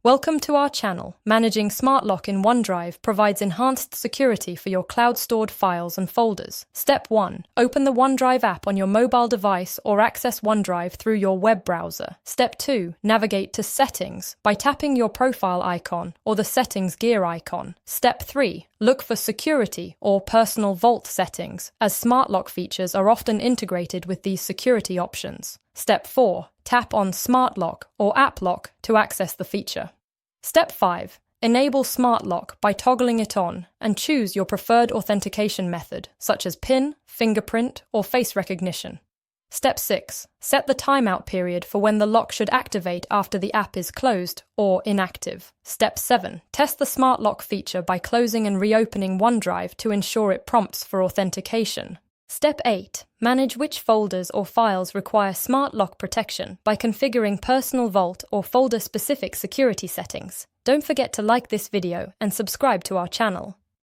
Welcome to our channel. Managing Smart Lock in OneDrive provides enhanced security for your cloud-stored files and folders. Step 1. Open the OneDrive app on your mobile device or access OneDrive through your web browser. Step 2. Navigate to Settings by tapping your profile icon or the Settings gear icon. Step 3. Look for Security or Personal Vault settings, as Smart Lock features are often integrated with these security options. Step 4. Tap on Smart Lock or App Lock to access the feature. Step 5. Enable Smart Lock by toggling it on and choose your preferred authentication method, such as PIN, fingerprint, or face recognition. Step 6. Set the timeout period for when the lock should activate after the app is closed or inactive. Step 7. Test the Smart Lock feature by closing and reopening OneDrive to ensure it prompts for authentication. Step 8. Manage which folders or files require Smart Lock protection by configuring personal vault or folder-specific security settings. Don't forget to like this video and subscribe to our channel.